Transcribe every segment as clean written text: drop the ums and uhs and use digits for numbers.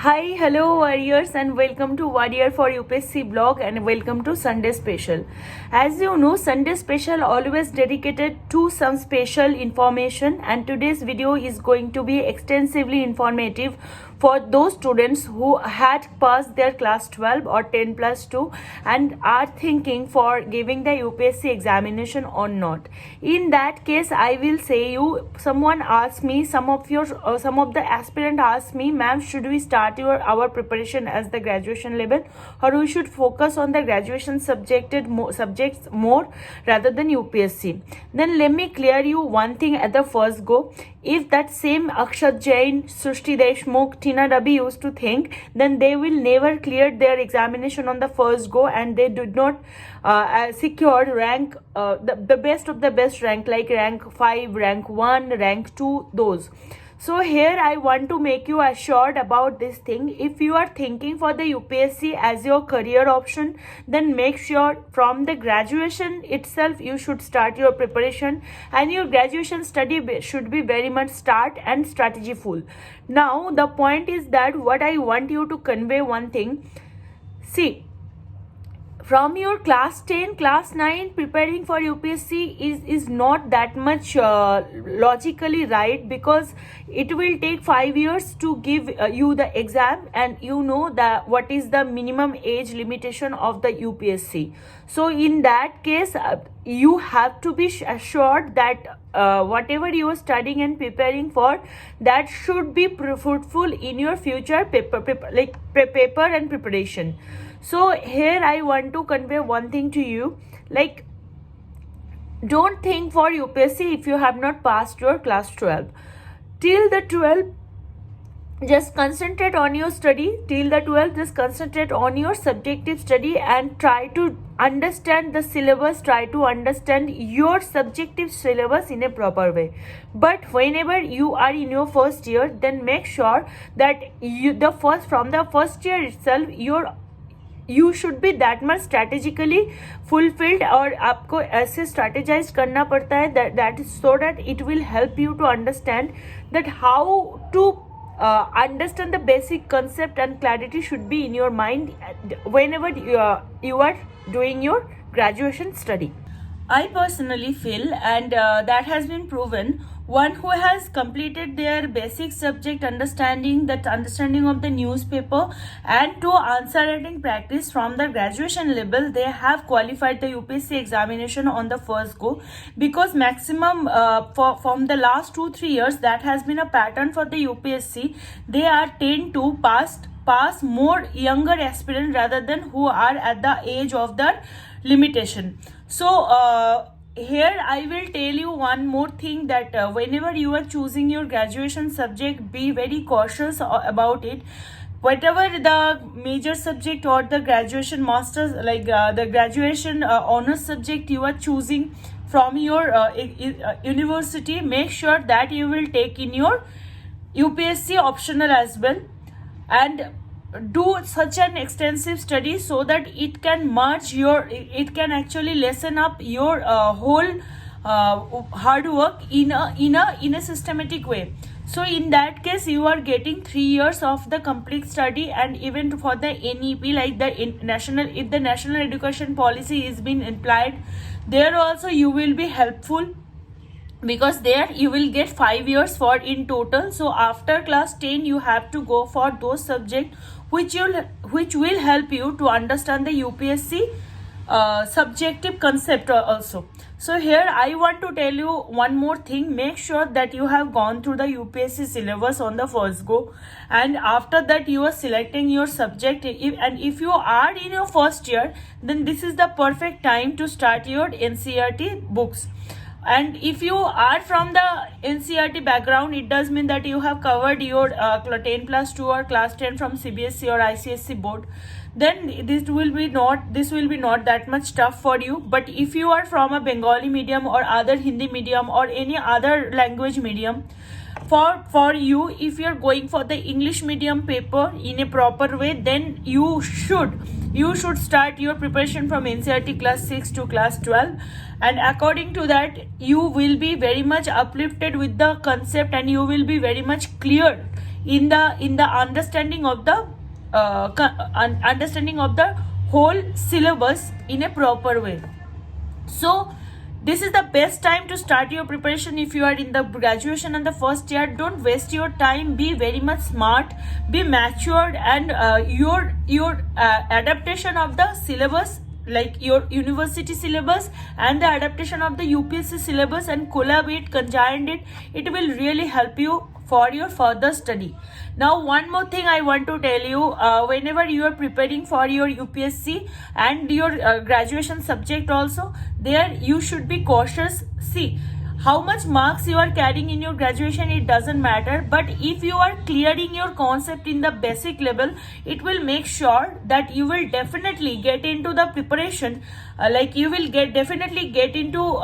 Hi, hello warriors, and welcome to Warrior for UPSC blog, and welcome to Sunday Special. As you know, Sunday Special always dedicated to some special information, and today's video is going to be extensively informative for those students who had passed their class 12 or 10 plus 2 and are thinking for giving the UPSC examination or not. In that case, I will say you, someone asked me, some of the aspirant asked me, ma'am, should we start our preparation as the graduation level, or we should focus on the graduation subjects more rather than UPSC? Then let me clear you one thing at the first go. If that same Akshat Jain, Srushti Deshmukh, Tina Rabi used to think, then they will never clear their examination on the first go, and they did not secure rank, the best of the best rank, like rank 5, rank 1, rank 2, those. So here I want to make you assured about this thing. If you are thinking for the UPSC as your career option, then make sure from the graduation itself you should start your preparation, and your graduation study should be very much start and strategyful. Now the point is that what I want you to convey one thing. See, from your class 10, class 9, preparing for UPSC is not that much logically right, because it will take 5 years to give you the exam, and you know that what is the minimum age limitation of the UPSC. So in that case, you have to be assured that whatever you are studying and preparing for, that should be fruitful in your future paper and preparation. So here I want to convey one thing to you, like, don't think for UPSC if you have not passed your class 12. Till the 12, just concentrate on your study. Till the 12, just concentrate on your subjective study and try to understand the syllabus, try to understand your subjective syllabus in a proper way. But whenever you are in your first year, then make sure that from the first year itself, you should be that much strategically fulfilled, और आपको ऐसे strategized करना पड़ता है that is so that it will help you to understand that how to understand the basic concept, and clarity should be in your mind whenever you are doing your graduation study. I personally feel, and that has been proven, one who has completed their basic subject understanding, that understanding of the newspaper, and to answer writing practice from the graduation level, they have qualified the UPSC examination on the first go, because maximum from the last 2-3 years, that has been a pattern for the UPSC. They are tend to pass more younger aspirants rather than who are at the age of the limitation. So here I will tell you one more thing, that whenever you are choosing your graduation subject, be very cautious about it. Whatever the major subject or the graduation masters, like the graduation honors subject you are choosing from your university, make sure that you will take in your UPSC optional as well, and do such an extensive study so that it can actually lessen up your whole hard work in a systematic way. So in that case, you are getting 3 years of the complete study, and even for the NEP, like if the national education policy is being applied, there also you will be helpful, because there you will get 5 years for in total. So after class 10, you have to go for those subjects which will help you to understand the UPSC subjective concept also. So here I want to tell you one more thing. Make sure that you have gone through the UPSC syllabus on the first go, and after that you are selecting your subject. If you are in your first year, then this is the perfect time to start your NCERT books. And if you are from the NCERT background, it does mean that you have covered your 10 plus 2 or class 10 from CBSE or ICSE board, then this will be not that much tough for you. But if you are from a Bengali medium or other Hindi medium or any other language medium, for you, if you are going for the English medium paper in a proper way, then you should start your preparation from NCERT class 6 to class 12, and according to that you will be very much uplifted with the concept, and you will be very much clear in the understanding of the understanding of the whole syllabus in a proper way. So this is the best time to start your preparation if you are in the graduation and the first year. Don't waste your time. Be very much smart, be matured, and your adaptation of the syllabus, like your university syllabus and the adaptation of the UPSC syllabus, and collaborate, conjoin it will really help you for your further study. Now one more thing I want to tell you, whenever you are preparing for your UPSC and your graduation subject also, there you should be cautious. See, how much marks you are carrying in your graduation, it doesn't matter, but if you are clearing your concept in the basic level, it will make sure that you will definitely get into the preparation, like you will definitely get into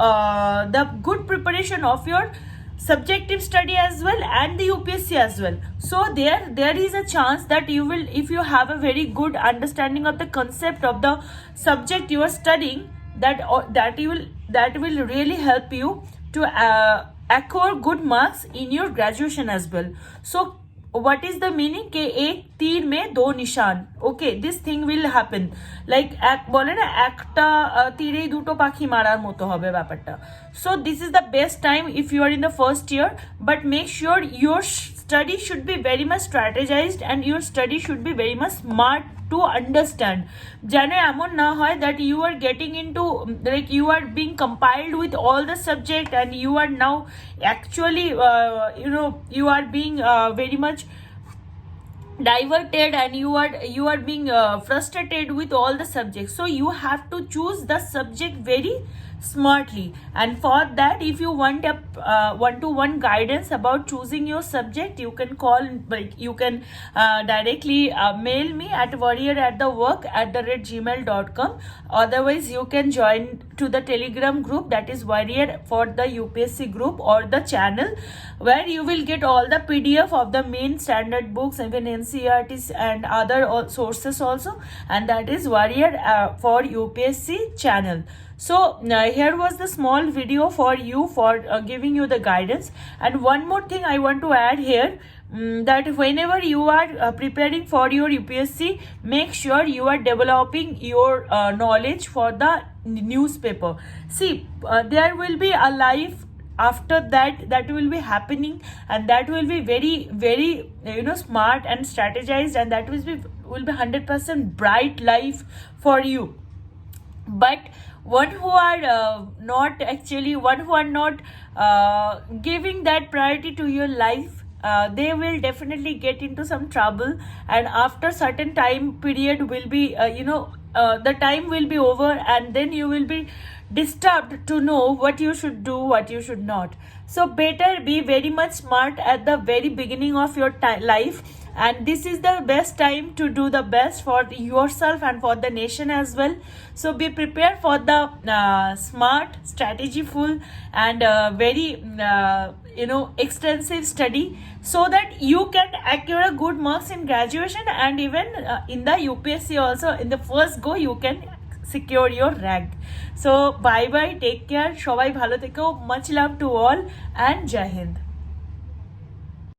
the good preparation of your subjective study as well and the UPSC as well. So there is a chance that you will, if you have a very good understanding of the concept of the subject you are studying, that will really help you to acquire good marks in your graduation as well. So what is the meaning ke ek তীর में दो निशान, okay, this thing will happen, like বলে না একটা তীরেই দুটো পাখি মারার মতো হবে ব্যাপারটা. So this is the best time if you are in the first year, but make sure your study should be very much strategized and your study should be very much smart to understand. যেন এমন না হয় that you are getting into, like you are being compiled with all the subject and you are now actually you are being very much diverted and you are being frustrated with all the subjects. So you have to choose the subject very smartly, and for that, if you want a one-to-one guidance about choosing your subject, you can call, like you can directly mail me at warrior@thework@gmail.com. Otherwise you can join to the Telegram group, that is Warrior for the UPSC group, or the channel, where you will get all the PDF of the main standard books, even NCERTs and other sources also, and that is Warrior for UPSC channel. So here was the small video for you for giving you the guidance. And one more thing I want to add here, that whenever you are preparing for your UPSC, make sure you are developing your knowledge for the newspaper. See, there will be a life after that will be happening, and that will be very very smart and strategized, and that will be 100% bright life for you. But one who are not giving that priority to your life, they will definitely get into some trouble, and after certain time period will be the time will be over, and then you will be disturbed to know what you should do, what you should not. So better be very much smart at the very beginning of your life, and this is the best time to do the best for yourself and for the nation as well. So be prepared for the smart, strategyful, and very extensive study, so that you can acquire good marks in graduation, and even in the UPSC also, in the first go you can secure your rank. So bye bye, take care, সবাই ভালো থেকো, much love to all, and Jai Hind.